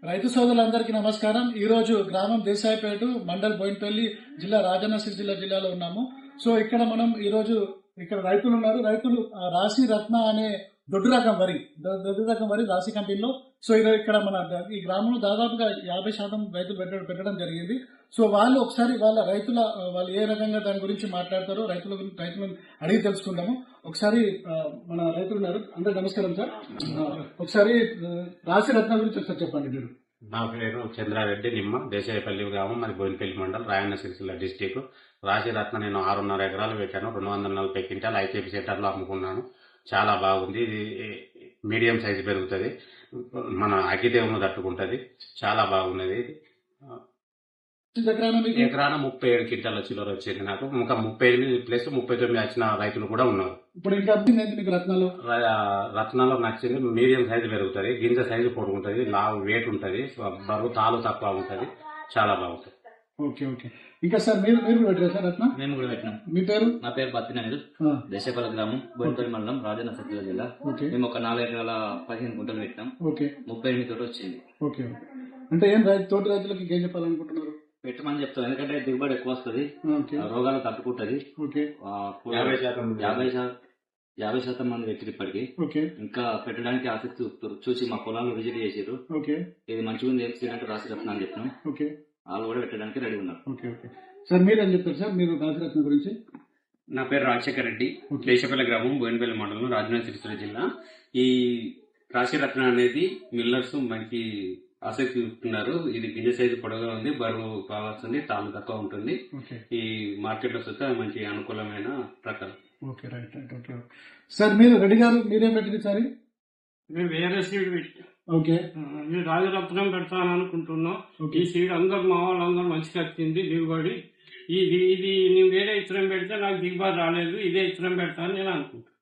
రైతు సోదరులందరికీ నమస్కారం. ఈ రోజు గ్రామం దేశాయిపేట, మండల్ బోయినపల్లి, జిల్లా రాజన్న సిరిసిల్ల జిల్లాలో ఉన్నాము. సో ఇక్కడ మనం ఈ రోజు ఇక్కడ రైతులు ఉన్నారు. రైతులు రాశి రత్న అనే దొడ్డు రకం వరి రాశి కంపెనీలో. సో ఇక్కడ మన ఈ గ్రామంలో దాదాపుగా 50% రైతులు పెట్టడం జరిగింది. సో వాళ్ళు ఒకసారి వాళ్ళు ఏ రకంగా దాని గురించి మాట్లాడతారో రైతులను అడిగి తెలుసుకుందాము. ఒకసారి మన రైతులు ఉన్నారు. అందరూ నమస్కారం సార్. ఒకసారి రాశి రత్న గురించి ఒకసారి చెప్పండి మీరు. నా పేరు చంద్రారెడ్డి నిమ్మ, దేశాయపల్లి గ్రామం, మరి బోయినపల్లి మండల్, రాయన్న సిరిసిల్ల డిస్టిక్. రాశి రత్న నేను 6.5 ఎకరాలు పెట్టాను. 240 క్వింటాలు ఐకేపీ సెంటర్లో అమ్ముకున్నాను. చాలా బాగుంది. ఇది మీడియం సైజు పెరుగుతుంది, మన అగ్గిదేవును తట్టుకుంటది. చాలా బాగున్నది. ఎకరాన 37 క్వింటాల చిల్లర వచ్చింది నాకు. ఇంకా 38 ప్లస్ 39 వచ్చిన రైతులు కూడా ఉన్నారు. ఇప్పుడు ఇంకా రత్నాలు నచ్చింది. మీడియం సైజు పెరుగుతుంది, గింజ సైజు పొడుగుంటది, లావు వెయిట్ ఉంటది, బరువు తాలు తక్కువ ఉంటది. చాలా బాగుంటది. Okay okay. ఇంకా సార్ మీరు పెట్టారు సార్ రత్న? మేము కూడా పెట్టినాం. మీ పేరు? నా పేరు బత్తినాయుడు, దేశపల్లి గ్రామం, బోయినపల్లి మండలం, రాజన్న సిరిసిల్ల జిల్లా. మేము ఒక 4 ఎకరాల 15 గుంటలు పెట్టినాం. 38 తోటి వచ్చింది. ఓకే. అంటే ఏం తోటి రైతులకు ఏం చెప్పాలనుకుంటున్నారు? పెట్టమని చెప్తాం, ఎందుకంటే దిగుబడి ఎక్కువ వస్తుంది, రోగాలు తట్టుకుంటది. 50% మంది వ్యక్తులు ఇప్పటికి ఇంకా పెట్టడానికి ఆసక్తి చూపుతారు. చూసి మా పొలాలను విజిట్ చేసారు. ఇది మంచిగా ఉంది, ఏం చేయాలంటే రాసి రత్న అని చెప్పినాం. వాళ్ళు కూడా పెట్టడానికి రెడీ ఉన్నారు. సార్ మీరు ఏం చెప్తారు సార్, మీరు రాశిరత్న గురించి? నా పేరు రాజశేఖర్ రెడ్డి, దేశపల్లి గ్రామం, బోయినపల్లి మండలం, రాజన్న సిరిసిల్ల జిల్లా. ఈ రాశిరత్న అనేది మిల్లర్స్ మంచి ఆసక్తి చూపుతున్నారు. ఇది గింజ సైజు పొడవుగా ఉంది, బరువు కావాల్సింది, తాను తక్కువ ఉంటుంది. ఈ మార్కెట్ లో చూస్తే మంచి అనుకూలమైన ప్రకారం. సార్ మీరు రెడ్డి గారు మీరేం పెట్టింది సార్? మేము వేరే సీడ్ పెట్టాం. ఓకే. రాజరత్నం పెడతాను అనుకుంటున్నాం. ఈ సీడ్ అందరు మా వాళ్ళందరూ మంచిగా వచ్చింది దిగుబడి. ఇది నేను వేరే ఇతరం పెడితే నాకు దిగుబడి రాలేదు, ఇదే ఇతరం పెడతాను నేను అనుకుంటున్నాను.